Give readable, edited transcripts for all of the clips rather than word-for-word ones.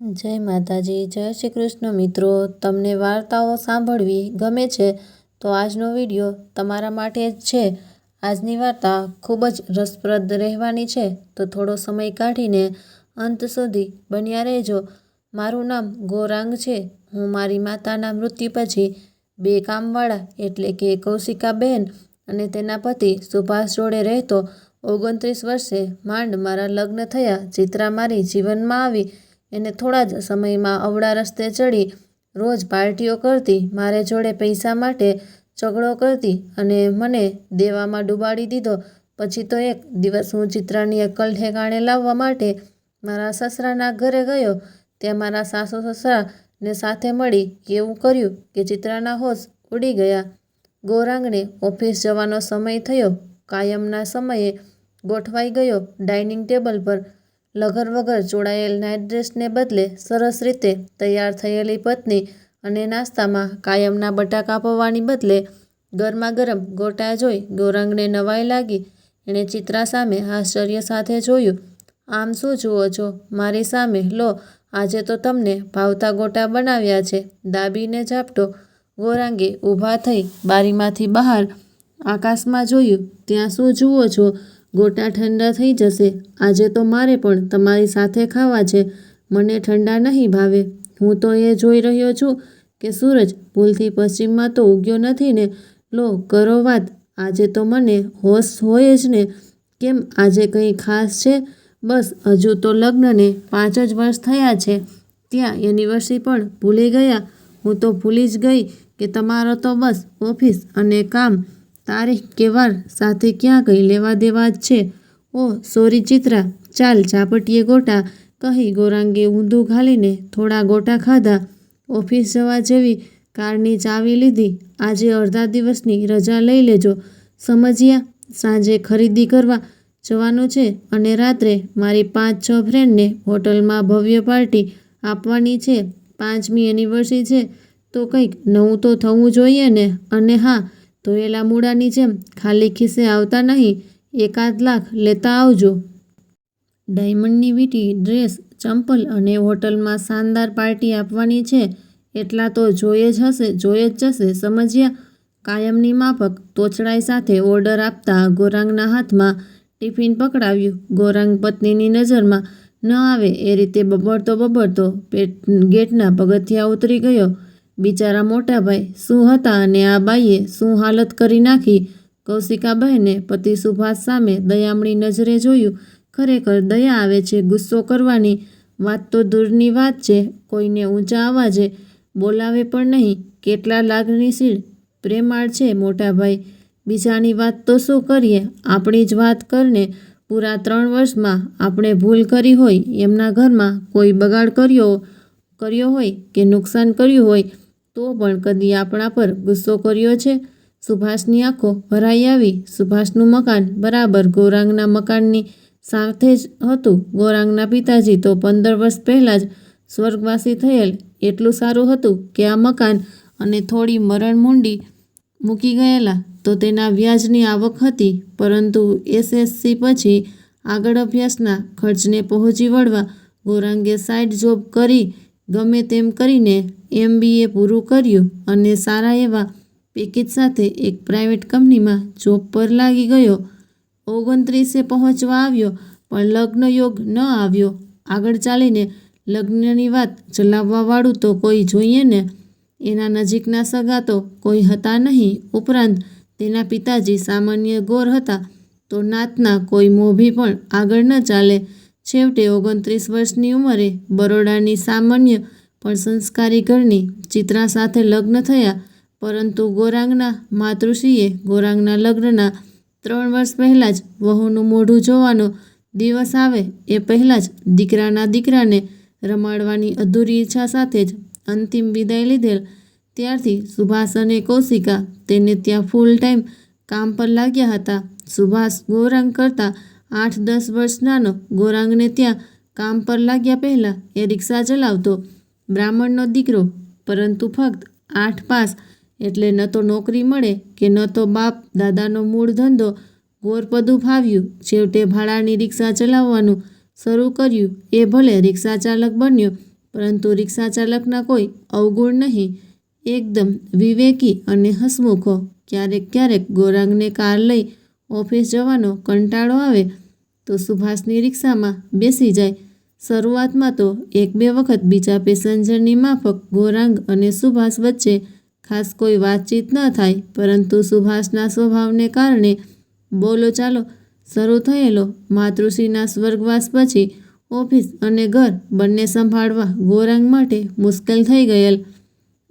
જય માતાજી, જય શ્રી કૃષ્ણ. મિત્રો, તમને વાર્તાઓ સાંભળવી ગમે છે તો આજનો વિડીયો તમારા માટે જ છે. આજની વાર્તા ખૂબ જ રસપ્રદ રહેવાની છે, તો થોડો સમય કાઢીને અંત સુધી બન્યા રહેજો. મારું નામ ગૌરાંગ છે. હું મારી માતાના મૃત્યુ પછી બે કામવાળા એટલે કે કૌશિકાબહેન અને તેના પતિ સુભાષ જોડે રહેતો. 29 વર્ષે માંડ મારા લગ્ન થયા. ચિત્રા મારી જીવનમાં આવી એને થોડા જ સમયમાં અવળા રસ્તે ચડી રોજ પાર્ટીઓ કરતી, મારે જોડે પૈસા માટે ઝઘડો કરતી અને મને દેવામાં ડૂબાડી દીધો. પછી તો એક દિવસ હું ચિત્રાની અક્કલ ઠેકાણે લાવવા માટે મારા સસરાના ઘરે ગયો. ત્યાં મારા સાસુ સસરાને સાથે મળી એવું કર્યું કે ચિત્રાના હોશ ઉડી ગયા. ગૌરાંગને ઓફિસ જવાનો સમય થયો. કાયમના સમયે ગોઠવાઈ ગયો. ડાઇનિંગ ટેબલ પર લગર વગર ચોળાયેલ નાઇટ ડ્રેસને બદલે સરસ રીતે તૈયાર થયેલી પત્ની અને નાસ્તામાં કાયમના બટાકા પૌવાની બદલે ગરમા ગરમ ગોટા જોઈ ગૌરાંગને નવાઈ લાગી. એણે ચિત્રા સામે આશ્ચર્ય સાથે જોયું. આમ શું જુઓ છો મારી સામે? લો, આજે તો તમને ભાવતા ગોટા બનાવ્યા છે. દાબીને ઝાપટો ગૌરાંગે ઊભા થઈ બારીમાંથી બહાર આકાશમાં જોયું. ત્યાં શું જુઓ છો? ગોટા ઠંડા થઈ જશે. આજે તો મારે પણ તમારી સાથે ખાવા છે. મને ઠંડા નહીં ભાવે. હું તો એ જોઈ રહ્યો છું કે સૂરજ ભૂલથી પશ્ચિમમાં તો ઉગ્યો નથી ને. લો, કરો વાત. આજે તો મને હોશ હોય જ ને. કેમ, આજે કંઈ ખાસ છે? બસ, હજુ તો લગ્નને 5 જ વર્ષ થયા છે. ત્યાં એનિવર્સરી પણ ભૂલી ગયા? હું તો ભૂલી જ ગઈ કે તમારો તો બસ ઓફિસ અને કામ, તારીખ કે વાર સાથે ક્યાં કંઈ લેવા દેવા જ છે. ઓહ સોરી ચિત્રા, ચાલ ઝાપટીએ ગોટા, કહી ગૌરાંગે ઊંધું ઘાલીને થોડા ગોટા ખાધા. ઓફિસ જવા જેવી કારની ચાવી લીધી. આજે અડધા દિવસની રજા લઈ લેજો, સમજ્યા? સાંજે ખરીદી કરવા જવાનું છે અને રાત્રે મારી 5-6 ફ્રેન્ડને હોટલમાં ભવ્ય પાર્ટી આપવાની છે. 5મી એનિવર્સરી છે તો કંઈક નવું તો થવું જોઈએ ને. અને હા, ધોયેલા મૂળાની જેમ ખાલી ખિસ્સે આવતા નહીં, 1-8 લાખ લેતા આવજો. ડાયમંડની વીંટી, ડ્રેસ, ચંપલ અને હોટલમાં શાનદાર પાર્ટી આપવાની છે એટલા તો જોઈ જ જશે, સમજ્યા? કાયમની માફક તોછડાઈ સાથે ઓર્ડર આપતા ગૌરાંગના હાથમાં ટિફિન પકડાવ્યું. ગૌરાંગ પત્નીની નજરમાં ન આવે એ રીતે બબડતો ગેટના પગથિયાં ઉતરી ગયો. બિચારા મોટાભાઈ શું હતા અને આ બાઈએ શું હાલત કરી નાખી. કૌશિકાબહેને પતિ સુભાષ સામે દયામણી નજરે જોયું. ખરેખર દયા આવે છે. ગુસ્સો કરવાની વાત તો દૂરની વાત છે. કોઈને ઊંચા અવાજે બોલાવે પણ નહીં. કેટલા લાગણીશીલ પ્રેમાળ છે મોટાભાઈ. બીજાની વાત તો શું કરીએ, આપણી જ વાત કરને. પૂરા 3 વર્ષમાં આપણે ભૂલ કરી હોય, એમના ઘરમાં કોઈ બગાડ કર્યો હોય કે નુકસાન કર્યું હોય તો પણ કદી આપણા પર ગુસ્સો કર્યો છે? સુભાષની આંખો ભરાઈ આવી. સુભાષનું મકાન બરાબર ગૌરાંગના મકાનની સાથે જ હતું. ગૌરાંગના પિતાજી તો 15 વર્ષ પહેલાં જ સ્વર્ગવાસી થયેલ. એટલું સારું હતું કે આ મકાન અને થોડી મરણ મૂંડી મૂકી ગયેલા તો તેના વ્યાજની આવક હતી. પરંતુ SSC પછી આગળ અભ્યાસના ખર્ચને પહોંચી વળવા ગૌરાંગે સાઇડ જોબ કરી ગમે તેમ કરીને MBA પૂરું કર્યું અને સારા એવા પેકેજ સાથે એક પ્રાઇવેટ કંપનીમાં જોબ પર લાગી ગયો. 29એ પહોંચવા આવ્યો પણ લગ્ન યોગ ન આવ્યો. આગળ ચાલીને લગ્નની વાત ચલાવવાવાળું તો કોઈ જોઈએ ને. એના નજીકના સગા તો કોઈ હતા નહીં. ઉપરાંત તેના પિતાજી સામાન્ય ગોર હતા તો નાતના કોઈ મોભી પણ આગળ ન ચાલે. છેવટે 29 વર્ષની ઉંમરે બરોડાની સામાન્ય પણ સંસ્કારી ઘરની ચિત્રા સાથે લગ્ન થયા. પરંતુ ગૌરાંગના માતૃશ્રીએ ગૌરાંગના લગ્નના 3 વર્ષ પહેલાં જ વહુનું મોઢું જોવાનો દિવસ આવે એ પહેલાં જ દીકરાને રમાડવાની અધૂરી ઈચ્છા સાથે જ અંતિમ વિદાય લીધેલ. ત્યારથી સુભાષ અને કૌશિકા તેને ત્યાં ફૂલ ટાઈમ કામ પર લાગ્યા હતા. સુભાષ ગૌરાંગ કરતાં 8-10 વર્ષ નાનો. ગૌરાંગને ત્યાં કામ પર લાગ્યા પહેલાં એ રિક્ષા ચલાવતો. બ્રાહ્મણનો દીકરો, પરંતુ ફક્ત 8 પાસ એટલે ન તો નોકરી મળે કે ન તો બાપ દાદાનો મૂળ ધંધો. ગોરપદું ફાવ્યું. છેવટે ભાડાની રિક્ષા ચલાવવાનું શરૂ કર્યું. એ ભલે રિક્ષા ચાલક બન્યો પરંતુ રિક્ષા ચાલકના કોઈ અવગુણ નહીં, એકદમ વિવેકી અને હસમુખો. ક્યારેક ગૌરાંગને કાર લઈ ઓફિસ જવાનો કંટાળો આવે તો સુભાષની રિક્ષામાં બેસી જાય. શરૂઆતમાં તો 1-2 વખત બીજા પેસેન્જરની માફક ગૌરાંગ અને સુભાષ વચ્ચે ખાસ કોઈ વાતચીત ન થાય, પરંતુ સુભાષના સ્વભાવને કારણે બોલો-ચાલો શરૂ થયેલો. માતૃશ્રીના સ્વર્ગવાસ પછી ઓફિસ અને ઘર બંને સંભાળવા ગૌરાંગ માટે મુશ્કેલ થઈ ગયેલ.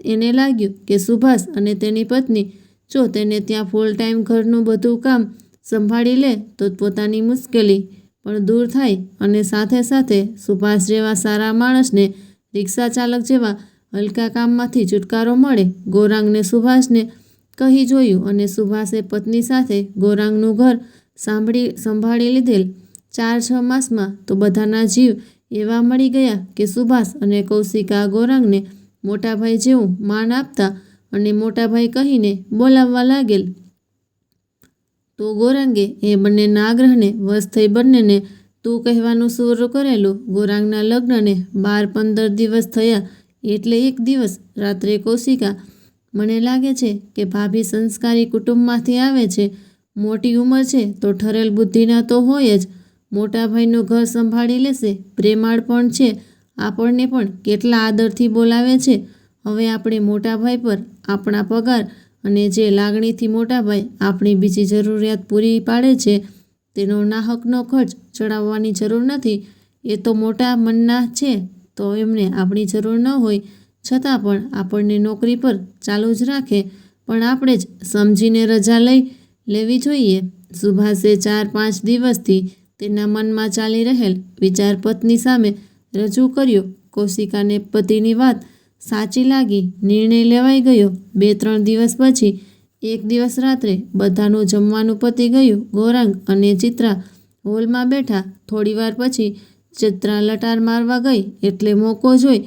એને લાગ્યું કે સુભાષ અને તેની પત્ની જો તેને ત્યાં ફૂલ ટાઈમ ઘરનું બધું કામ સંભાળી લે તો પોતાની મુશ્કેલી પણ દૂર થાય અને સાથે સાથે સુભાષ જેવા સારા માણસને રિક્ષા ચાલક જેવા હલકા કામમાંથી છુટકારો મળે. ગૌરાંગને સુભાષને કહી જોયું અને સુભાષે પત્ની સાથે ગૌરાંગનું ઘર સંભાળી લીધેલ. 4-6 માસમાં તો બધાના જીવ એવા મળી ગયા કે સુભાષ અને કૌશિકા ગૌરાંગને મોટાભાઈ જેવું માન આપતા અને મોટાભાઈ કહીને બોલાવવા લાગેલ. તો ગૌરાંગે એ બંનેના આગ્રહને વશ થઈ બંનેને તું કહેવાનું શરૂ કરેલું. ગૌરાંગના લગ્નને 12-15 દિવસ થયા એટલે એક દિવસ રાત્રે કૌશિકા, મને લાગે છે કે ભાભી સંસ્કારી કુટુંબમાંથી આવે છે, મોટી ઉંમર છે તો ઠરેલ બુદ્ધિના તો હોય જ, મોટાભાઈનું ઘર સંભાળી લેશે, પ્રેમાળ પણ છે, આપણને પણ કેટલા આદરથી બોલાવે છે. હવે આપણે મોટાભાઈ પર આપણા પગાર અને જે લાગણીથી મોટાભાઈ આપણી બીજી જરૂરિયાત પૂરી પાડે છે તેનો નાહકનો ખર્ચ ચડાવવાની જરૂર નથી. એ તો મોટા મનના છે તો એમને આપણી જરૂર ન હોય છતાં પણ આપણને નોકરી પર ચાલુ જ રાખે, પણ આપણે જ સમજીને રજા લઈ લેવી જોઈએ. સુભાષે 4-5 દિવસથી તેના મનમાં ચાલી રહેલ વિચાર પત્ની સામે રજૂ કર્યો. કૌશિકાને પતિની વાત સાચી લાગી, નિર્ણય લેવાઈ ગયો. 2-3 દિવસ પછી એક દિવસ રાત્રે બધાનું જમવાનું પતી ગયું. ગૌરાંગ અને ચિત્રા હોલમાં બેઠા. થોડીવાર પછી ચિત્રા લટાર મારવા ગઈ એટલે મોકો જોઈ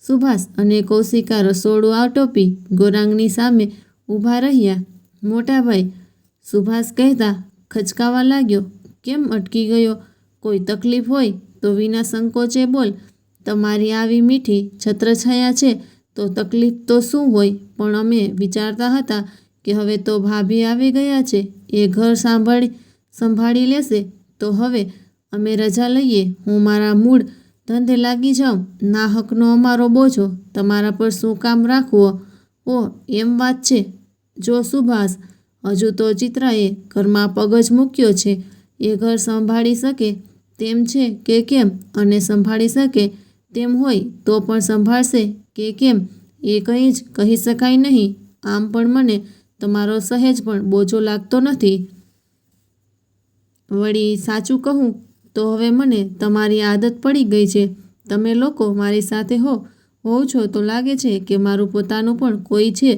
સુભાષ અને કૌશિકા રસોડું આટોપી ગૌરાંગની સામે ઊભા રહ્યા. મોટાભાઈ, સુભાષ કહેતા ખચકાવા લાગ્યો, કેમ અટકી ગયો? કોઈ તકલીફ હોય તો વિના સંકોચે બોલ. તમારી આવી મીઠી છત્રછાયા છે તો તકલીફ તો શું હોય, પણ અમે વિચારતા હતા કે હવે તો ભાભી આવી ગયા છે, એ ઘર સંભાળી લેશે, તો હવે અમે રજા લઈએ, હું મારા મૂળ ધંધે લાગી જાઉં. નાહકનો અમારો બોજો તમારા પર શું કામ રાખવો? ઓ એમ વાત છે. જો સુભાષ, હજુ તો ચિત્રાએ ઘરમાં પગ જ મૂક્યો છે, એ ઘર સંભાળી શકે તેમ છે કે કેમ, અને સંભાળી શકે તેમ હોય તો પણ સંભાળશે કે કેમ એ કંઈ જ કહી શકાય નહીં. આમ પણ મને તમારો સહેજ પણ બોજો લાગતો નથી. વળી સાચું કહું તો હવે મને તમારી આદત પડી ગઈ છે. તમે લોકો મારી સાથે હોવ છો તો લાગે છે કે મારું પોતાનું પણ કોઈ છે.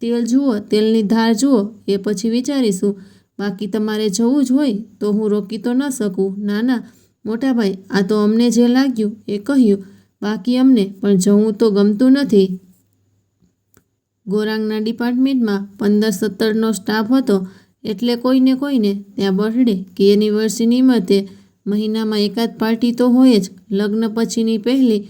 તેલ જુઓ, તેલની ધાર જુઓ, એ પછી વિચારીશું. બાકી તમારે જવું જ હોય તો હું રોકી તો ન શકું. ના મોટાભાઈ, આ તો અમને જે લાગ્યું એ કહ્યું, બાકી અમને પણ જવું તો ગમતું નથી. ગૌરાંગના ડિપાર્ટમેન્ટમાં 15-17નો સ્ટાફ હતો એટલે કોઈને ત્યાં બર્થડે કે એનિવર્સરી નિમિત્તે મહિનામાં એકાદ પાર્ટી તો હોય જ. લગ્ન પછીની પહેલી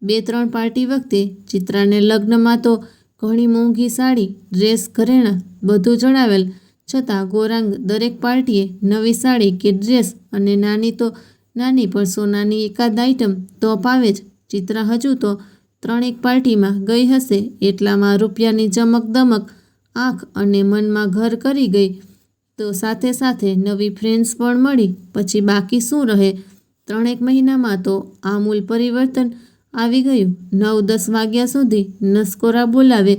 2-3 પાર્ટી વખતે ચિત્રાને લગ્નમાં તો ઘણી મોંઘી સાડી, ડ્રેસ, ઘરેણાં બધું જણાવેલ, છતાં ગૌરાંગ દરેક પાર્ટીએ નવી સાડી કે ડ્રેસ અને નાની તો નાની પણ સોનાની એકાદ આઈટમ તો અપાવે જ. ચિત્રા હજુ તો 3-1 પાર્ટીમાં ગઈ હશે એટલામાં રૂપિયાની ચમક દમક આંખ અને મનમાં ઘર કરી ગઈ, તો સાથે સાથે નવી ફ્રેન્ડ્સ પણ મળી. પછી બાકી શું રહે? 3-1 મહિનામાં તો આમૂલ પરિવર્તન આવી ગયું. 9-10 વાગ્યા સુધી નસકોરા બોલાવે,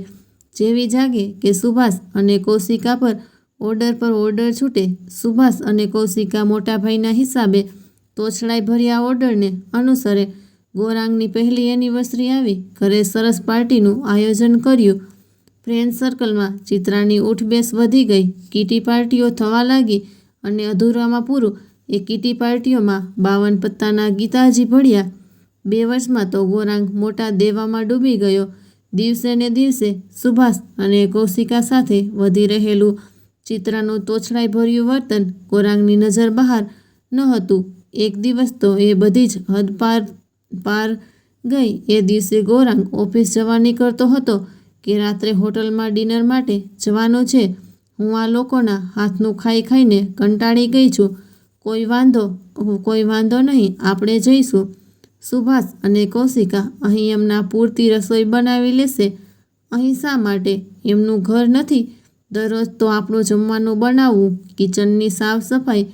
જેવી જાગે કે સુભાષ અને કૌશિકા પર ઓર્ડર છૂટે. સુભાષ અને કૌશિકા મોટાભાઈના હિસાબે તોછડાઈ ભર્યા ઓર્ડરને અનુસરે. ગૌરાંગની પહેલી એનિવર્સરી આવી, ઘરે સરસ પાર્ટીનું આયોજન કર્યું. ફ્રેન્ડ સર્કલમાં ચિત્રાની ઉઠબેસ વધી ગઈ. કીટી પાર્ટીઓ થવા લાગી અને અધૂરામાં પૂરું એ કીટી પાર્ટીઓમાં 52 પત્તાના ગીતાજી ભળ્યા. 2 વર્ષમાં તો ગૌરાંગ મોટા દેવામાં ડૂબી ગયો. દિવસે ને દિવસે સુભાષ અને કૌશિકા સાથે વધી રહેલું ચિત્રાનું તોછડાઈ ભર્યું વર્તન ગૌરાંગની નજર બહાર ન હતું. એક દિવસ તો એ બધી જ હદ પાર ગઈ એ દિવસે ગૌરાંગ ઓફિસ જવા નીકળતો હતો કે રાત્રે હોટલમાં ડિનર માટે જવાનું છે. હું આ લોકોના હાથનું ખાઈ ખાઈને કંટાળી ગઈ છું. કોઈ વાંધો નહીં, આપણે જઈશું. સુભાષ અને કૌશિકા અહીં એમના પૂરતી રસોઈ બનાવી લેશે. અહીં શા માટે? એમનું ઘર નથી? દરરોજ તો આપણું જમવાનું બનાવવું, કિચનની સાફ સફાઈ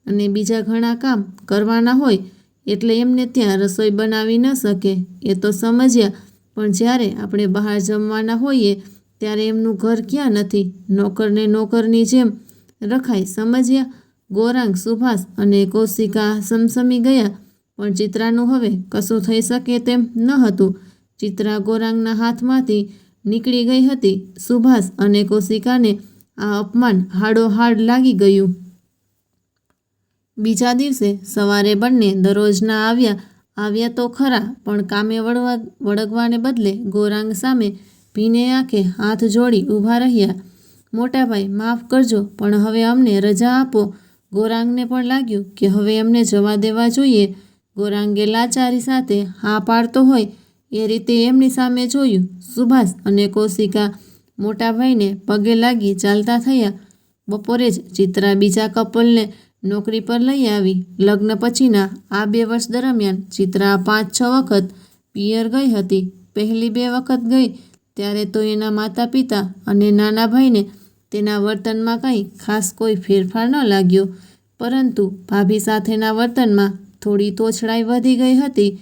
અને બીજા ઘણા કામ કરવાના હોય એટલે એમને ત્યાં રસોઈ બનાવી ન શકે એ તો સમજ્યા, પણ જ્યારે આપણે બહાર જમવાના હોઈએ ત્યારે એમનું ઘર ક્યાં નથી? નોકરને નોકરની જેમ રખાય, સમજ્યા? ગૌરાંગ, સુભાષ અને કૌશિકા સમસમી ગયા, પણ ચિત્રાનું હવે કશું થઈ શકે તેમ ન હતું. ચિત્રા ગૌરાંગના હાથમાંથી નીકળી ગઈ હતી. સુભાષ અને કૌશિકાને આ અપમાન હાડોહાડ લાગી ગયું. બીજા દિવસે સવારે બંને દરરોજના આવ્યા તો ખરા, પણ કામે વળગવાને બદલે ગૌરાંગ સામે ભીને આંખે હાથ જોડી ઊભા રહ્યા. મોટાભાઈ, માફ કરજો, પણ હવે અમને રજા આપો. ગૌરાંગને પણ લાગ્યું કે હવે એમને જવા દેવા જોઈએ. ગૌરાંગે લાચારી સાથે હા પાડતો હોય એ રીતે એમની સામે જોયું. સુભાષ અને કૌશિકા મોટાભાઈને પગે લાગી ચાલતા થયા. બપોરે જ ચિત્રા બીજા કપલને નોકરી પર લઈ આવી. લગ્ન પછીના આ 2 વર્ષ દરમિયાન ચિત્રા 5-6 વખત પિયર ગઈ હતી. પહેલી 2 વખત ગઈ ત્યારે તો એના માતા પિતા અને નાના ભાઈને તેના વર્તનમાં કંઈ ખાસ કોઈ ફેરફાર ન લાગ્યો, પરંતુ ભાભી સાથેના વર્તનમાં થોડી તોછડાઈ વધી ગઈ હતી.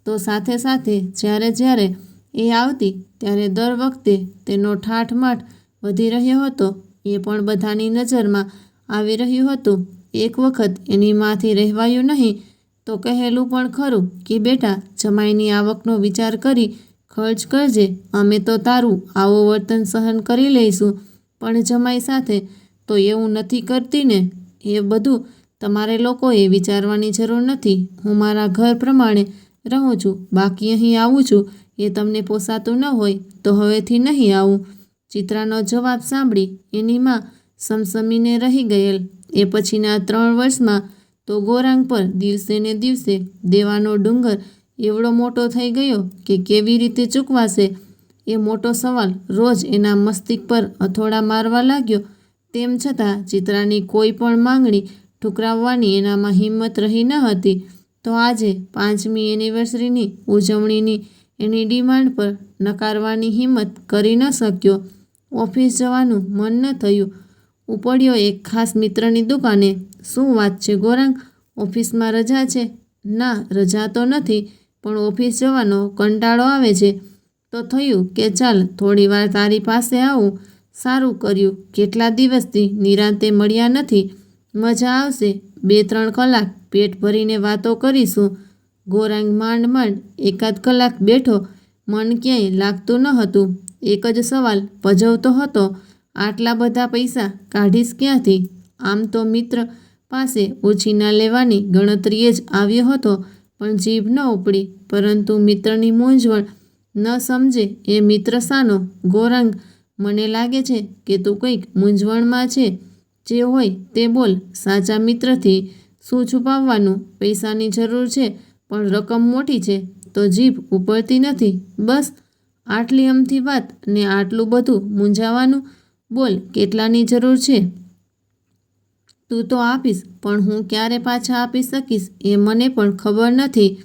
તો સાથે સાથે જ્યારે એ આવતી ત્યારે દર વખતે તેનો ઠાઠમાઠ વધી રહ્યો હતો. એ પણ બધાની નજરમાં આવી રહ્યું હતું. એક વખત એની માંથી રહેવાયું નહીં તો કહેલું પણ ખરું કે બેટા, જમાઈની આવકનો વિચાર કરી ખર્ચ કરજે. અમે તો તારું આવો વર્તન સહન કરી લઈશું, પણ જમાઈ સાથે તો એવું નથી કરતી ને. એ બધું તમારે લોકોએ વિચારવાની જરૂર નથી. હું મારા ઘર પ્રમાણે રહું છું, બાકી અહીં આવું છું એ તમને પોસાતું ન હોય તો હવેથી નહીં આવું. ચિત્રાનો જવાબ સાંભળી એની માં સમસમીને રહી ગયેલ. એ પછીના 3 વર્ષમાં તો ગૌરાંગ પર દિવસે ને દિવસે દેવાનો ડુંગર એવડો મોટો થઈ ગયો કે કેવી રીતે ચૂકવાશે એ મોટો સવાલ રોજ એના મસ્તિષ્ક પર અથોડા મારવા લાગ્યો. તેમ છતાં ચિત્રાની કોઈ પણ માંગણી ઠુકરાવવાની એનામાં હિંમત રહી ન હતી. તો આજે 5મી એનિવર્સરીની ઉજવણીની એની ડિમાન્ડ પર નકારવાની હિંમત કરી ન શક્યો. ઓફિસ જવાનું મન ન થયું. ઉપડ્યો એક ખાસ મિત્રની દુકાને. શું વાત છે ગૌરાંગ, ઓફિસમાં રજા છે? ના, રજા તો નથી, પણ ઓફિસ જવાનો કંટાળો આવે છે. તો થયું કે ચાલ થોડીવાર તારી પાસે આવું. સારું કર્યું, કેટલા દિવસથી નિરાંતે મળ્યા નથી. મજા આવશે. 2-3 કલાક પેટ ભરીને વાતો કરીશું. ગૌરાંગ માંડ એકાદ કલાક બેઠો. મન ક્યાંય લાગતું ન હતું. એક જ સવાલ પજવતો હતો, આટલા બધા પૈસા કાઢીશ ક્યાંથી? આમ તો મિત્ર પાસે ઉછીના લેવાની ગણતરીએ જ આવ્યો હતો, પણ જીભ ન ઉપડી. પરંતુ મિત્રની મૂંઝવણ ન સમજે એ મિત્ર શાનો? ગૌરાંગ, મને લાગે છે કે તું કંઈક મૂંઝવણમાં છે. જે હોય તે બોલ. સાચા મિત્રથી શું છુપાવવાનું? પૈસાની જરૂર છે, પણ રકમ મોટી છે તો જીભ ઉપડતી નથી. બસ આટલી અમથી વાત ને આટલું બધું મૂંઝાવાનું? બોલ, કેટલાની જરૂર છે? તું તો આપીશ, પણ હું ક્યારે પાછા આપી શકીશ એ મને પણ ખબર નથી.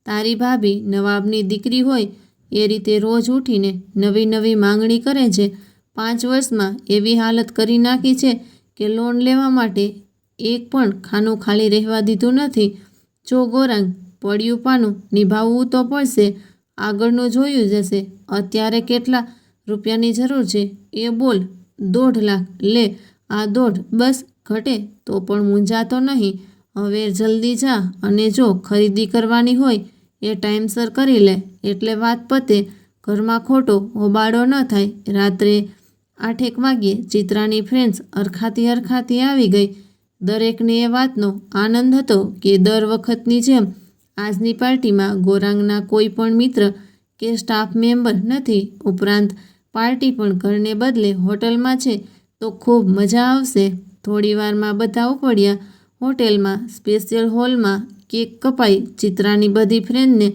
તારી ભાભી નવાબની દીકરી હોય એ રીતે રોજ ઉઠીને નવી માંગણી કરે છે. 5 વર્ષમાં એવી હાલત કરી નાખી છે કે લોન લેવા માટે એક પણ ખાનું ખાલી રહેવા દીધું નથી. જો ગૌરાંગ, પડ્યું પાનું નિભાવવું તો પડશે. આગળનું જોયું જશે. અત્યારે કેટલા રૂપિયાની જરૂર છે એ બોલ. 1.5 લાખ. લે આ 1.5 બસ? ઘટે તો પણ મૂંઝાતો નહીં. હવે જલ્દી જા અને જો ખરીદી કરવાની હોય એ ટાઈમસર કરી લે એટલે વાત પતે. ઘરમાં ખોટો હોબાળો ન થાય. રાત્રે 8-1 વાગ્યે ચિત્રાની ફ્રેન્ડ્સ અરખાતી આવી ગઈ. દરેકને એ વાતનો આનંદ હતો કે દર વખતની જેમ આજની પાર્ટીમાં ગૌરાંગના કોઈ પણ મિત્ર કે સ્ટાફ મેમ્બર નથી. ઉપરાંત પાર્ટી પણ ઘરને બદલે હોટલમાં છે તો ખૂબ મજા આવશે. થોડીવારમાં બધા ઉપડ્યા. હોટેલમાં સ્પેશિયલ હોલમાં કેક કપાઈ. ચિત્રાની બધી ફ્રેન્ડને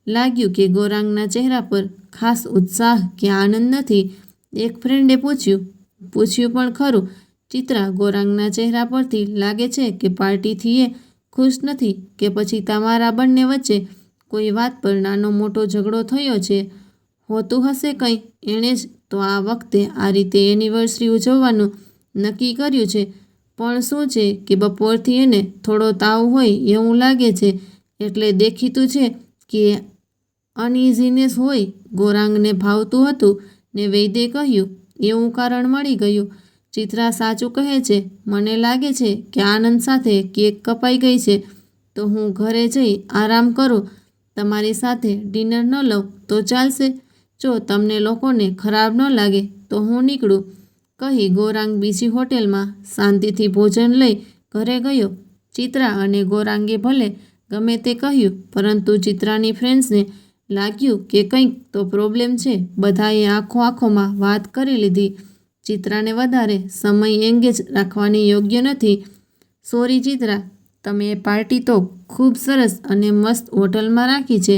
લાગ્યું કે ગૌરાંગના ચહેરા પર ખાસ ઉત્સાહ કે આનંદ નથી. એક ફ્રેન્ડે પૂછ્યું પણ ખરું ચિત્રા, ગૌરાંગના ચહેરા પરથી લાગે છે કે પાર્ટીથી એ ખુશ નથી કે પછી તમારા બંને વચ્ચે કોઈ વાત પર નાનો મોટો ઝઘડો થયો છે? હોતું હશે કંઈ, એણે જ તો આ વખતે આ રીતે એનિવર્સરી ઉજવવાનું નક્કી કર્યું છે. પણ શું છે કે બપોરથી એને થોડો તાવ હોય એવું લાગે છે, એટલે દેખીતું છે કે અનઇઝીનેસ હોય. ગૌરાંગને ભાવતું હતું ને વૈદ્યે કહ્યું એવું કારણ મળી ગયું. ચિત્રા સાચું કહે છે. મને લાગે છે કે આનંદ સાથે કેક કપાઈ ગઈ છે, તો હું ઘરે જઈ આરામ કરું. તમારી સાથે ડિનર ન લઉં તો ચાલશે? જો તમને લોકોને ખરાબ ન લાગે તો હું નીકળું, કહી ગૌરાંગ બીજી હોટેલમાં શાંતિથી ભોજન લઈ ઘરે ગયો. ચિત્રા અને ગૌરાંગે ભલે ગમે તે કહ્યું, પરંતુ ચિત્રાની ફ્રેન્ડ્સને લાગ્યું કે કંઈક તો પ્રોબ્લેમ છે. બધાએ આંખોમાં વાત કરી લીધી. ચિત્રાને વધારે સમય એંગેજ રાખવાની યોગ્ય નથી. સોરી ચિત્રા, તમે પાર્ટી તો ખૂબ સરસ અને મસ્ત હોટલમાં રાખી છે,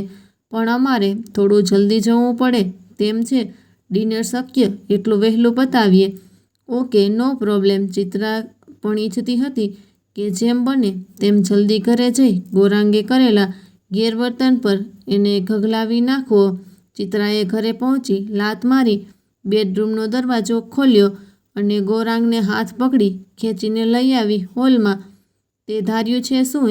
પણ અમારે થોડું જલ્દી જવું પડે તેમ છે. ડિનર શક્ય એટલું વહેલું પતાવીએ. ઓકે, નો પ્રોબ્લેમ. ચિત્રા પણ ઈચ્છતી હતી કે જેમ બને તેમ જલ્દી ઘરે જઈ ગૌરાંગે કરેલા ગેરવર્તન પર એને ગગલાવી નાખવો. ચિત્રાએ ઘરે પહોંચી લાત મારી બેડરૂમનો દરવાજો ખોલ્યો અને ગૌરાંગને હાથ પકડી ખેંચીને લઈ આવી હોલમાં. તે ધાર્યું છે શું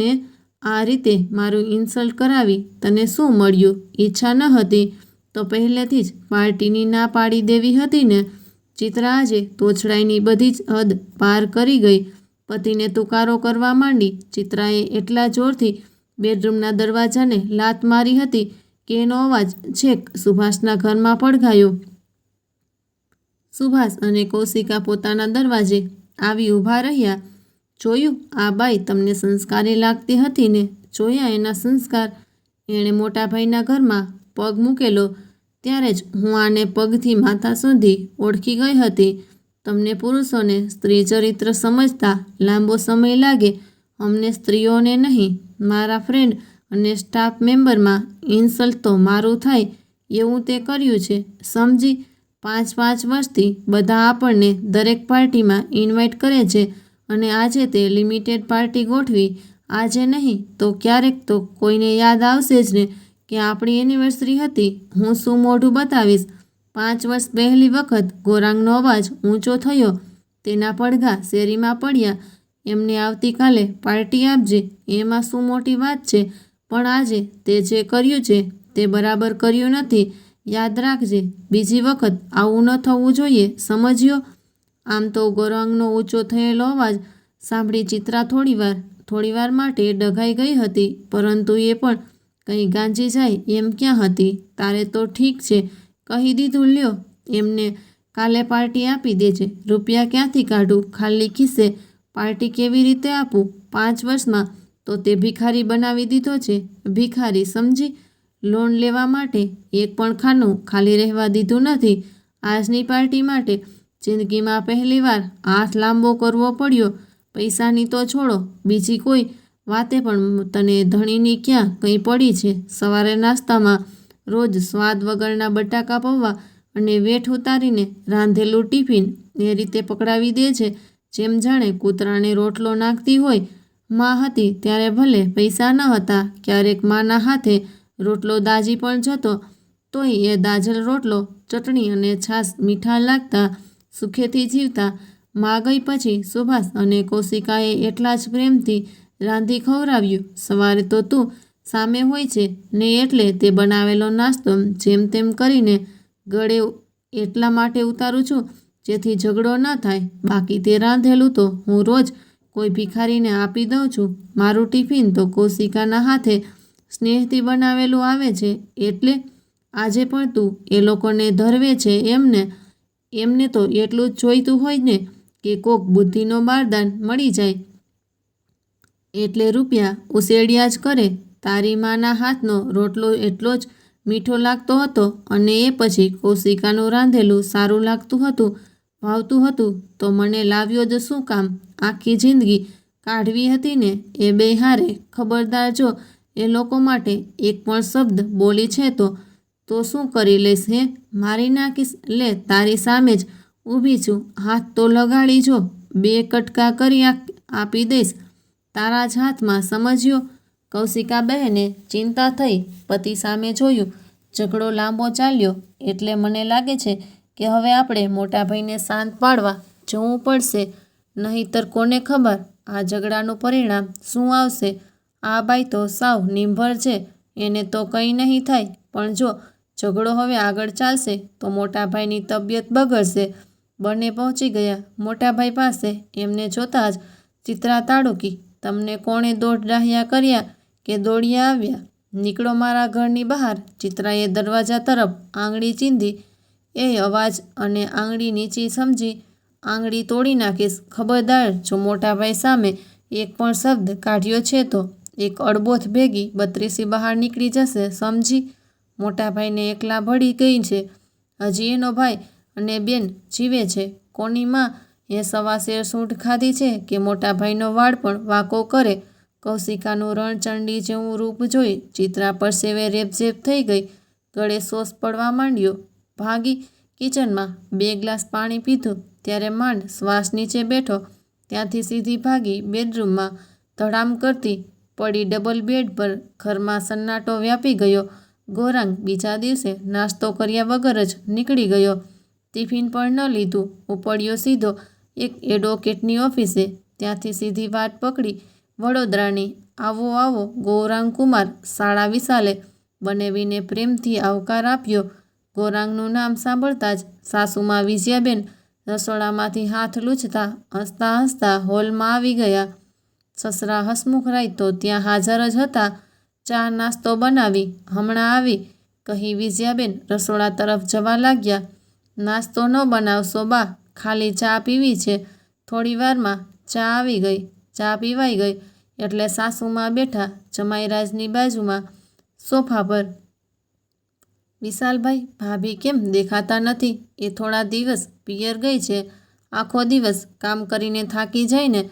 આ રીતે મારું ઇન્સલ્ટ કરાવી તને શું મળ્યું? ઈચ્છા ન હતી તો પહેલેથી જ પાર્ટીની ના પાડી દેવી હતી ને? ચિત્રા આજે તોછડાઈની બધી જ હદ પાર કરી ગઈ. પતિને તુકારો કરવા માંડી. ચિત્રાએ એટલા જોરથી બેડરૂમના દરવાજાને લાત મારી હતી કે એનો અવાજ છેક સુભાષના ઘરમાં પડઘાયો. સુભાષ અને કૌશિકા પોતાના દરવાજે આવી ઊભા રહ્યા. જોયું, આ બાઈ તમને સંસ્કારી લાગતી હતી ને? જોયા એના સંસ્કાર? એણે મોટાભાઈના ઘરમાં પગ મૂકેલો ત્યારે જ હું આને પગથી માથા સુધી ઓળખી ગઈ હતી. તમને પુરુષોને સ્ત્રી ચરિત્ર સમજતા લાંબો સમય લાગે, અમને સ્ત્રીઓને નહીં. મારા ફ્રેન્ડ અને સ્ટાફ મેમ્બરમાં ઇન્સલ્ટ તો મારું થાય એવું તે કર્યું છે, સમજી? 5 વર્ષથી બધા આપણને દરેક પાર્ટીમાં ઇન્વાઇટ કરે છે અને આજે તે લિમિટેડ પાર્ટી ગોઠવી. આજે નહીં તો ક્યારેક તો કોઈને યાદ આવશે જ ને કે આપણી એનિવર્સરી હતી. હું શું મોઢું બતાવીશ? 5 વર્ષ પહેલી વખત ગૌરાંગનો અવાજ ઊંચો થયો. તેના પડઘા શેરીમાં પડ્યા. એમને આવતીકાલે પાર્ટી આપજે, એમાં શું મોટી વાત છે? પણ આજે તે જે કર્યું છે તે બરાબર કર્યું નથી. યાદ રાખજે, બીજી વખત આવું ન થવું જોઈએ, સમજ્યો? આમ તો ગૌરાંગનો ઊંચો થયેલો અવાજ સાંભળી ચિત્રા થોડીવાર માટે ડઘાઈ ગઈ હતી, પરંતુ એ પણ કંઈ ગાંજી જાય એમ ક્યાં હતી. તારે તો ઠીક છે, કહી દીધું. લ્યો, એમને કાલે પાર્ટી આપી દેજે. રૂપિયા ક્યાંથી કાઢું? ખાલી ખિસ્સે પાર્ટી કેવી રીતે આપું? 5 વર્ષમાં તો તે ભિખારી બનાવી દીધો છે. ભિખારી, સમજી? લોન લેવા માટે એક પણ ખાનું ખાલી રહેવા દીધું નથી. આજની પાર્ટી માટે જિંદગીમાં પહેલીવાર હાથ લાંબો કરવો પડ્યો. પૈસાની તો છોડો, બીજી કોઈ વાતે પણ તને ધણીની ક્યાં કંઈ પડી છે? સવારે નાસ્તામાં રોજ સ્વાદ વગરના બટાકા પૌવા અને વેઠ ઉતારીને રાંધેલું ટિફિન એ રીતે પકડાવી દે છે જેમ જાણે કૂતરાને રોટલો નાખતી હોય. માં હતી ત્યારે ભલે પૈસા ન હતા, ક્યારેક માના હાથે રોટલો દાજી પણ જતો, તોય એ દાજેલ રોટલો ચટણી અને છાશ મીઠા લાગતા. સુખેથી જીવતા. માં ગઈ પછી સુભાષ અને કૌશિકાએ એટલા જ પ્રેમથી રાંધી ખવડાવ્યું. સવારે તો તું સામે હોય છે ને, એટલે તે બનાવેલો નાસ્તો જેમ તેમ કરીને ગળે એટલા માટે ઉતારું છું જેથી ઝઘડો ન થાય. બાકી તે રાંધેલું તો હું રોજ કોઈ ભિખારીને આપી દઉં છું. મારું ટિફિન તો કૌશિકાના હાથે સ્નેહથી બનાવેલું આવે છે, એટલે આજે પણ તું એ લોકોને ધરવે છે એમને? એમને તો એટલું જ જોઈતું હોય ને કે કોક બુદ્ધિનો બારદાન મળી જાય એટલે રૂપિયા ઉછેડ્યા જ કરે. તારી માના હાથનો રોટલો એટલો જ મીઠો લાગતો હતો અને એ પછી કૌશિકાનું રાંધેલું સારું લાગતું હતું, ભાવતું હતું, તો મને લાવ્યો જ શું કામ? આખી જિંદગી કાઢવી હતી ને એ બે હારે. ખબરદાર, જો એ લોકો માટે એક પણ શબ્દ બોલી છે તો શું કરી લઈશ હે? મારી નાખીશ? લે, તારી સામે જ ઊભી છું, હાથ તો લગાડી જો, 2 કટકા કરી આપી દઈશ તારા જ હાથમાં, સમજ્યો? કૌશિકાબહેને ચિંતા થઈ પતિ સામે જોયું. ઝઘડો લાંબો ચાલ્યો એટલે મને લાગે છે કે હવે આપણે મોટાભાઈને શાંત પાડવા જવું પડશે, નહીંતર કોને ખબર આ ઝઘડાનું પરિણામ શું આવશે. આ બાઈ તો સાવ નિર્ભર છે, એને તો કંઈ નહીં થાય, પણ જો ઝઘડો હવે આગળ ચાલશે તો મોટાભાઈની તબિયત બગડશે. બંને પહોંચી ગયા મોટાભાઈ પાસે. એમને જોતાં જ ચિત્રા તાડુકી, તમને કોણે દોઢ ડાહ્યા કર્યા કે દોડ્યા આવ્યા? નીકળો મારા ઘરની બહાર. ચિત્રાએ દરવાજા તરફ આંગળી ચીંધી. એ અવાજ અને આંગળી નીચી સમજી આંગળી તોડી નાખીશ. ખબરદાર, જો મોટાભાઈ સામે એક પણ શબ્દ કાઢ્યો છે તો એક અડબોથ ભેગી 32 બહાર નીકળી જશે, સમજી? મોટાભાઈને એકલા ભળી ગઈ છે. હજી એનો ભાઈ અને બેન જીવે છે. કોની માં એ સવાશેર સૂંઢ ખાધી છે કે મોટાભાઈનો વાળ પણ વાંકો કરે? કૌશિકાનું રણચંડી જેવું રૂપ જોઈ ચિત્રા પરસેવે રેબઝેબ થઈ ગઈ. ગળે સોસ પડવા માંડ્યો. ભાગી કિચનમાં 2 ગ્લાસ પાણી પીધું ત્યારે માંડ શ્વાસ નીચે બેઠો. ત્યાંથી સીધી ભાગી બેડરૂમમાં. ધડામ કરતી પડી ડબલ બેડ પર. ઘરમાં સન્નાટો વ્યાપી ગયો. ગૌરાંગ બીજા દિવસે નાસ્તો કર્યા વગર જ નીકળી ગયો. ટિફિન પણ ન લીધું. ઉપડ્યો સીધો એક એડવોકેટની ઓફિસે. ત્યાંથી સીધી વાટ પકડી વડોદરાની. આવો આવો ગૌરાંગ કુમાર. શાળા વિશાલે બનેવીને પ્રેમથી આવકાર આપ્યો. ગૌરાંગનું નામ સાંભળતા જ સાસુમાં વિજયાબેન રસોડામાંથી હાથ લૂછતા હસતા હસતા હોલમાં આવી ગયા. સસરા હસમુખરાય તો ત્યાં હાજર જ હતા. ચા નાસ્તો બનાવી હમણાં આવી કહી વિજયાબેન રસોડા તરફ જવા લાગ્યા. નાસ્તો ન બનાવશો બા, ખાલી ચા પીવી છે. થોડી વારમાં ચા આવી ગઈ. ચા પીવાઈ ગઈ એટલે સાસુમાં બેઠા જમાઈરાજની બાજુમાં સોફા પર. વિશાલભાઈ, ભાભી કેમ દેખાતા નથી? એ થોડા દિવસ પિયર ગઈ છે. આખો દિવસ કામ કરીને થાકી જઈને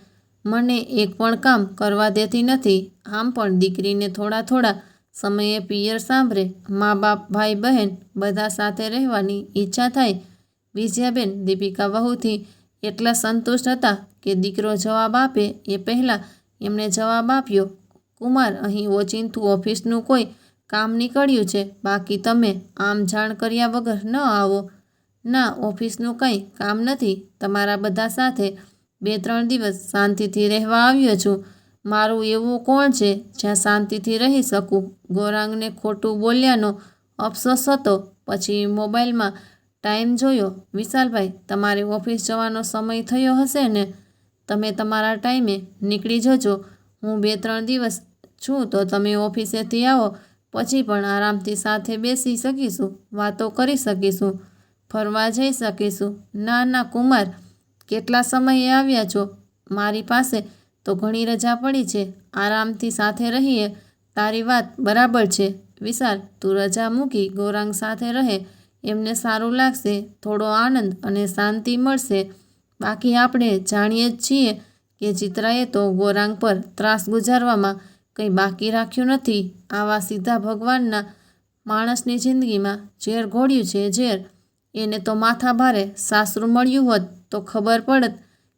મને એક પણ કામ કરવા દેતી નથી. આમ પણ દીકરીને થોડા સમયે પિયર સાંભળે, મા બાપ ભાઈ બહેન બધા સાથે રહેવાની ઈચ્છા થાય. વિજયાબેન દીપિકા વહુથી એટલા સંતુષ્ટ હતા કે દીકરો જવાબ આપે એ પહેલાં એમણે જવાબ આપ્યો, કુમાર, અહીં ઓચિંતું ઓફિસનું કોઈ કામ નીકળ્યું છે, બાકી તમે આમ જાણ કર્યા વગર ન આવો. ના, ઓફિસનું કંઈ કામ નથી. તમારા બધા સાથે 2-3 દિવસ શાંતિથી રહેવા આવ્યો છું. મારું એવું કોણ છે જ્યાં શાંતિથી રહી શકું? ગૌરાંગને ખોટું બોલ્યાનો અફસોસ હતો. પછી મોબાઈલમાં ટાઈમ જોયો. વિશાલભાઈ, તમારે ઓફિસ જવાનો સમય થયો હશે ને? તમે તમારા ટાઈમે નીકળી જજો. હું 2-3 દિવસ છું તો તમે ઓફિસેથી આવો પછી પણ આરામથી સાથે બેસી શકીશું, વાતો કરી શકીશું, ફરવા જઈ શકીશું. ના ના કુમાર, કેટલા સમયે આવ્યા છો? મારી પાસે તો ઘણી રજા પડી છે. આરામથી સાથે રહીએ. તારી વાત બરાબર છે વિશાલ, તું રજા મૂકી ગૌરાંગ સાથે રહે. એમને સારું લાગશે, થોડો આનંદ અને શાંતિ મળશે. બાકી આપણે જાણીએ જ છીએ કે ચિત્રાએ તો ગૌરાંગ પર ત્રાસ ગુજારવામાં કંઈ બાકી રાખ્યું નથી. આવા સીધા ભગવાનના માણસની જિંદગીમાં ઝેર ઘોળ્યું છે, ઝેર. એને તો માથા ભારે સાસરું મળ્યું હોત તો ખબર પડત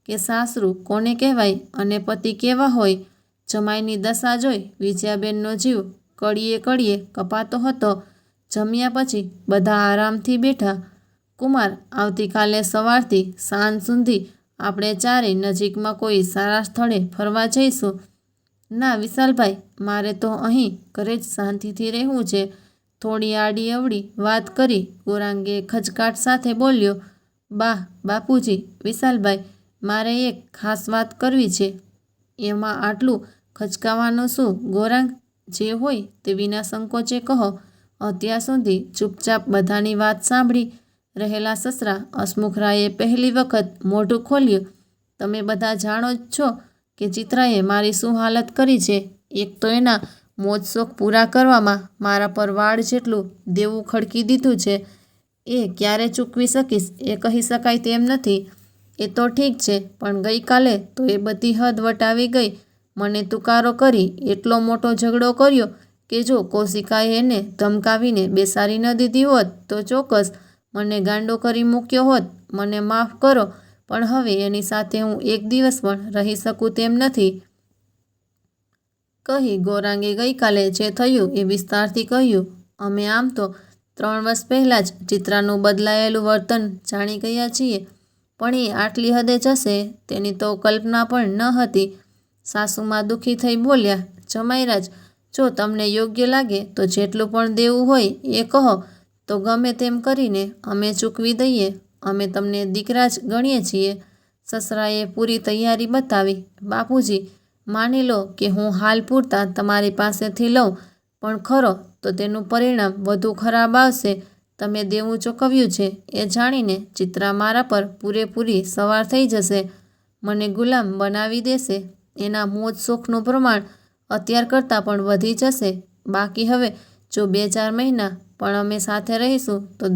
કે સાસરું કોને કહેવાય અને પતિ કેવા હોય. જમાઈની દશા જોઈ વિજયાબેનનો જીવ કડીએ કપાતો હતો. જમ્યા પછી બધા આરામથી બેઠા. કુમાર, આવતીકાલે સવારથી સાંજ સુધી આપણે ચારેય નજીકમાં કોઈ સારા સ્થળે ફરવા જઈશું. ના વિશાલભાઈ, મારે તો અહીં ઘરે જ શાંતિથી રહેવું છે. થોડી આડી અવળી વાત કરી ગૌરાંગે ખચકાટ સાથે બોલ્યો, બાપુજી, વિશાલભાઈ, મારે એક ખાસ વાત કરવી છે. એમાં આટલું ખચકાવાનું શું ગૌરાંગ? જે હોય તે વિના સંકોચે કહો. અત્યાર સુધી ચૂપચાપ બધાની વાત સાંભળી રહેલા સસરા હસમુખરાયે પહેલી વખત મોઢું ખોલ્યું. તમે બધા જાણો જ છો કે ચિત્રાએ મારી શું હાલત કરી છે. એક તો એના મોજ શોખ પૂરા કરવામાં મારા પર વાળ જેટલું દેવું ખડકી દીધું છે. એ ક્યારે ચૂકવી શકીશ એ કહી શકાય તેમ નથી. એ તો ઠીક છે, પણ ગઈકાલે તો એ બધી હદ વટાવી ગઈ. મને તુકારો કરી એટલો મોટો ઝઘડો કર્યો કે જો કૌશિકાએ એને ધમકાવીને બેસાડી ન દીધી હોત તો ચોક્કસ મને ગાંડો કરી મૂક્યો હોત. મને માફ કરો, પણ હવે એની સાથે હું એક દિવસ પણ રહી શકું તેમ નથી, કહી ગૌરાંગે ગઈકાલે જે થયું એ વિસ્તારથી કહ્યું. અમે આમ તો 3 વર્ષ પહેલાં જ ચિત્રાનું બદલાયેલું વર્તન જાણી ગયા છીએ, પણ એ આટલી હદે જશે તેની તો કલ્પના પણ ન હતી. સાસુમાં દુઃખી થઈ બોલ્યા, જમાઈરાજ, જો તમને યોગ્ય લાગે તો જેટલું પણ દેવું હોય એ કહો તો ગમે તેમ કરીને અમે ચૂકવી દઈએ. અમે તમને દીકરા જ ગણીએ છીએ. સસરાએ પૂરી તૈયારી બતાવી. બાપુજી, માની લો કે હું હાલ પૂરતા તમારી પાસેથી લઉં, પણ ખરો તો તેનું પરિણામ વધુ ખરાબ આવશે. તમે દેવું ચૂકવ્યું છે એ જાણીને ચિત્રા મારા પર પૂરેપૂરી સવાર થઈ જશે, મને ગુલામ બનાવી દેશે. એના મોજ શોખનું પ્રમાણ અત્યાર કરતાં પણ વધી જશે. બાકી હવે જો 2-4 મહિના પણ અમે સાથે રહીશું તો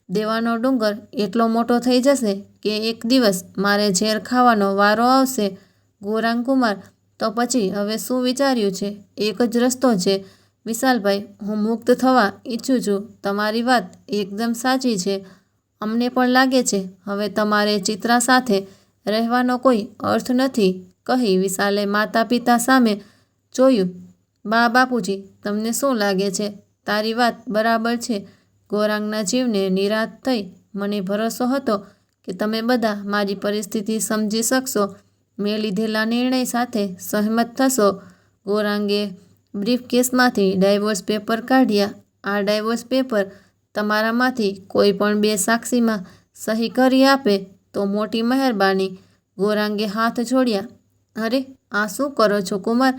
દેવાનો ડુંગર એટલો મોટો થઈ જશે કે એક દિવસ મારે ઝેર ખાવાનો વારો આવશે. ગૌરાંગકુમાર, તો પછી હવે શું વિચાર્યું છે? એક જ રસ્તો છે વિશાલભાઈ, હું મુક્ત થવા ઈચ્છું છું. તમારી વાત એકદમ સાચી છે. અમને પણ લાગે છે હવે તમારે ચિત્રા સાથે રહેવાનો કોઈ અર્થ નથી, કહી વિશાલે માતા પિતા સામે જોયું. બાપુજી, તમને શું લાગે છે? તારી વાત બરાબર છે. ગૌરાંગના જીવને નિરાંત થઈ. મને ભરોસો હતો કે તમે બધા મારી પરિસ્થિતિ સમજી શકશો, મેં લીધેલા નિર્ણય સાથે સહમત થશો. ગૌરાંગે બ્રીફકેસમાંથી ડાયવોર્સ પેપર કાઢ્યા. આ ડાયવોર્સ પેપર તમારામાંથી કોઈ પણ 2 સાક્ષીમાં સહી કરી આપે તો મોટી મહેરબાની. ગૌરાંગે હાથ જોડ્યા. અરે, આ શું કરો છો કુમાર?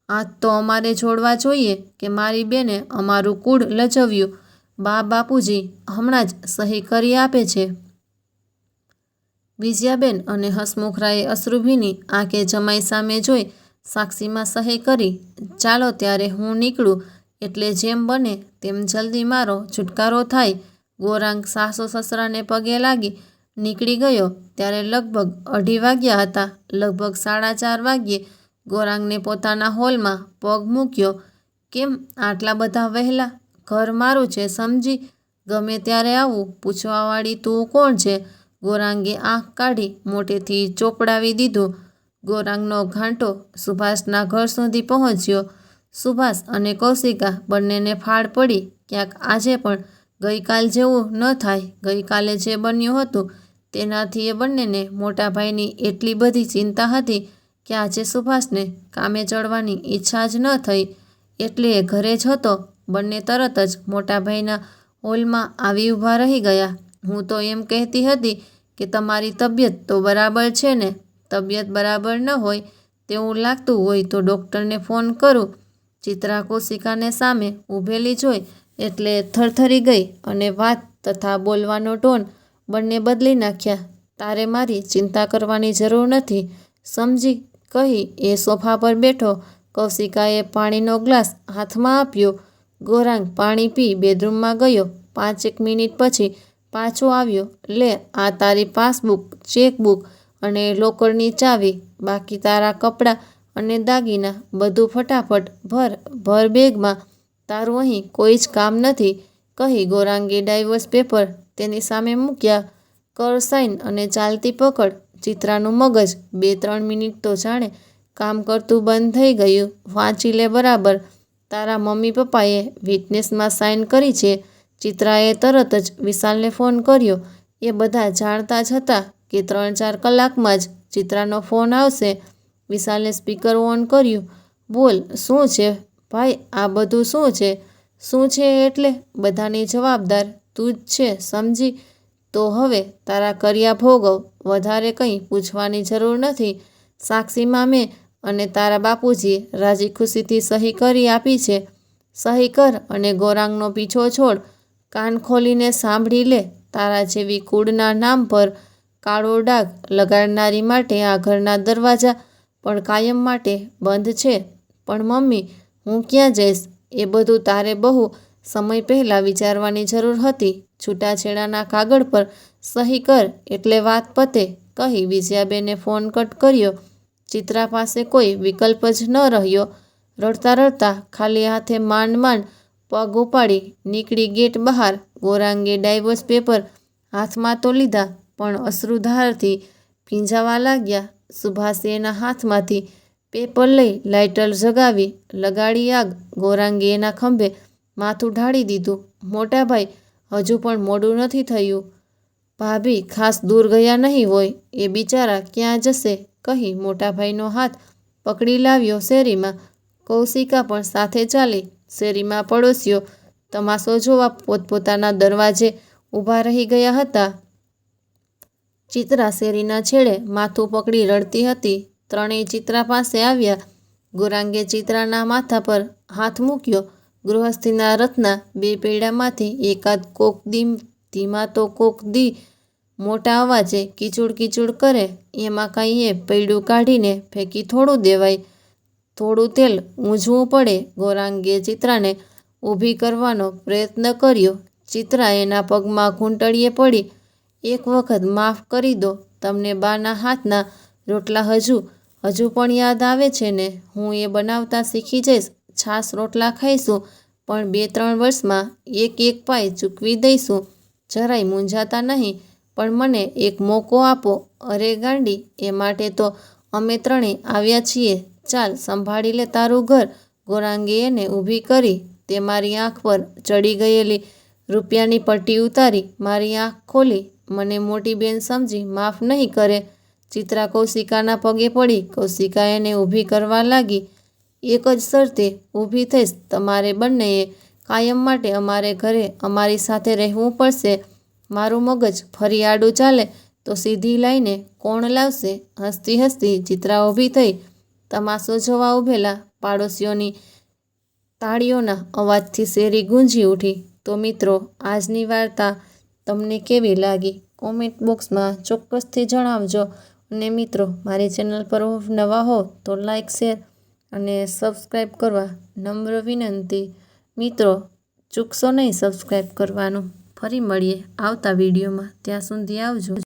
હાથ તો અમારે જોડવા જોઈએ કે મારી બેને અમારું કુળ લજવ્યું. બાપુજી હમણાં જ સહી કરી આપે છે. વિજયાબેન અને હસમુખરાયે અશ્રુભીની આંખે જમાઈ સામે જોઈ સાક્ષીમાં સહી કરી. ચાલો ત્યારે હું નીકળું, એટલે જેમ બને તેમ જલ્દી મારો છુટકારો થાય. ગૌરાંગ સાસુ સસરાને પગે લાગી નીકળી ગયો ત્યારે લગભગ 2:30 વાગ્યા હતા. લગભગ 4:30 વાગ્યે ગૌરાંગને પોતાના હોલમાં પગ મૂક્યો. કેમ આટલા બધા વહેલા? ઘર મારું છે સમજી, ગમે ત્યારે આવું. પૂછવાવાળી તું કોણ છે? ગૌરાંગે આંખ કાઢી મોટેથી ચોપડાવી દીધું. ગૌરાંગનો ઘાંટો સુભાષના ઘર સુધી પહોંચ્યો. સુભાષ અને કૌશિકા બંનેને ફાળ પડી. ક્યાંક આજે પણ ગઈકાલ જેવું ન થાય. ગઈકાલે જે બન્યું હતું તેનાથી એ બંનેને મોટાભાઈની એટલી બધી ચિંતા હતી કે આજે સુભાષને કામે ચડવાની ઈચ્છા જ ન થઈ, એટલે એ ઘરે જ હતો. બંને તરત જ મોટાભાઈના હોલમાં આવી ઊભા રહી ગયા. હું તો એમ કહેતી હતી કે તમારી તબિયત તો બરાબર છે ને? તબિયત બરાબર ન હોય તેવું લાગતું હોય તો ડૉક્ટરને ફોન કરું. ચિત્રા કૌશિકાને સામે ઊભેલી જોઈ એટલે થરથરી ગઈ અને વાત તથા બોલવાનો ટોન બંને બદલી નાખ્યા. તારે મારી ચિંતા કરવાની જરૂર નથી સમજી, કહી એ સોફા પર બેઠો. કૌશિકાએ પાણીનો ગ્લાસ હાથમાં આપ્યો. ગૌરાંગ પાણી પી બેડરૂમમાં ગયો. 5 મિનિટ પછી પાછો આવ્યો. લે, આ તારી પાસબુક, ચેકબુક અને લોકરની ચાવી. બાકી તારા કપડાં અને દાગીના બધું ફટાફટ ભર બેગમાં. તારું અહીં કોઈ જ કામ નથી, કહી ગૌરાંગે ડાયવોર્સ પેપર તેની સામે મૂક્યા. કર સાઈન અને ચાલતી પકડ. ચિત્રાનું મગજ 2-3 મિનિટ તો જાણે કામ કરતું બંધ થઈ ગયું. વાંચી લે બરાબર. તારા મમ્મી પપ્પાએ વિટનેસમાં સાઈન કરી છે. ચિત્રાએ તરત જ વિશાલને ફોન કર્યો. એ બધા જાણતા જ હતા કે 3-4 કલાકમાં જ ચિત્રાનો ફોન આવશે. વિશાલે સ્પીકર ઓન કર્યું. બોલ, શું છે ભાઈ? આ બધું શું છે? શું છે એટલે બધાની જવાબદાર તું જ છે સમજી. તો હવે તારા કર્યા ભોગવ. વધારે કંઈ પૂછવાની જરૂર નથી. સાક્ષીમાં મેં અને તારા બાપુજીએ રાજી ખુશીથી સહી કરી આપી છે. સહી કર અને ગૌરાંગનો પીછો છોડ. કાન ખોલીને સાંભળી લે. તારા જેવી કુળના નામ પર કાળો ડાઘ લગાડનારી માટે આ ઘરના દરવાજા પણ કાયમ માટે બંધ છે. પણ મમ્મી, હું ક્યાં જઈશ? એ બધું તારે બહુ સમય પહેલાં વિચારવાની જરૂર હતી. છૂટાછેડાના કાગળ પર સહી કર એટલે વાત પતે, કહી વિજયાબેને ફોન કટ કર્યો. ચિત્રા પાસે કોઈ વિકલ્પ જ ન રહ્યો. રડતા રડતા ખાલી હાથે માંડ માંડ પગ ઉપાડી નીકળી ગેટ બહાર. ગૌરાંગે ડાયવોર્સ પેપર હાથમાં તો લીધા, પણ અશ્રુધારથી ભીંજાવા લાગ્યા. સુભાષે એના હાથમાંથી પેપર લઈ લાઇટર જગાવી લગાડી આગ. ગૌરાંગે એના ખંભે માથું ઢાળી દીધું. મોટાભાઈ, હજુ પણ મોડું નથી થયું. ભાભી ખાસ દૂર ગયા નહીં હોય, એ બિચારા ક્યાં જશે કહી મોટાભાઈનો હાથ પકડી લાવ્યો શેરીમાં. કૌશિકા પણ સાથે ચાલી. શેરીમાં પડોશીઓ તમાશો જોવા પોતપોતાના દરવાજે ઊભા રહી ગયા હતા. ચિત્રા શેરીના છેડે માથું પકડી રડતી હતી. ત્રણેય ચિત્રા પાસે આવ્યા. ગૌરાંગે ચિત્રાના માથા પર હાથ મૂક્યો. ગૃહસ્થીના રથના બે પૈડામાંથી એકાદ કોક દી ધીમા તો કોક દી મોટા અવાજે કીચુડ કીચુડ કરે. એમાં કાંઈ એ પૈડું કાઢીને ફેંકી થોડું દેવાય, થોડું તેલ ઊંઝવું પડે. ગૌરાંગે ચિત્રાને ઊભી કરવાનો પ્રયત્ન કર્યો. ચિત્રા એના પગમાં ઘૂંટડીએ પડી. એક વખત માફ કરી દો. તમને બાના હાથના રોટલા હજુ પણ યાદ આવે છે ને? હું એ બનાવતા શીખી જઈશ. છાશ રોટલા ખાઈશું, પણ 2-3 વર્ષમાં એક પાય ચૂકવી દઈશું. જરાય મૂંઝાતા નહીં, પણ મને એક મોકો આપો. અરે ગાંડી, એ માટે તો અમે ત્રણેય આવ્યા છીએ. ચાલ, સંભાળી લે તારું ઘર. ગૌરાંગે એને ઊભી કરી. તે મારી આંખ પર ચડી ગયેલી રૂપિયાની પટ્ટી ઉતારી મારી આંખ ખોલી. મને મોટી બેન સમજી માફ નહીં કરે. ચિત્રા કૌશિકાના પગે પડી. કૌશિકા એને ઊભી કરવા લાગી. એક જ શરતે ઊભી થઈશ. તમારે બંનેએ કાયમ માટે અમારે ઘરે અમારી સાથે રહેવું પડશે. મારું મગજ ફરી આડું ચાલે તો સીધી લાઈને કોણ લાવશે? હસતી હસતી ચિત્રા ઊભી થઈ. તમાશો જોવા ઊભેલા પાડોશીઓની તાળીઓના અવાજથી શેરી ગુંજી ઉઠી. તો મિત્રો, આજની વાર્તા તમને કેવી લાગી? કોમેન્ટ બોક્સમાં ચોક્કસથી જણાવજો. અને મિત્રો, મારી ચેનલ પર નવા હો તો લાઈક, શેર અને સબસ્ક્રાઈબ કરવા નમ્ર વિનંતી. મિત્રો, ચૂકશો નહીં સબસ્ક્રાઈબ કરવાનું. ફરી મળીએ આવતા વિડીયોમાં. ત્યાં સુધી આવજો.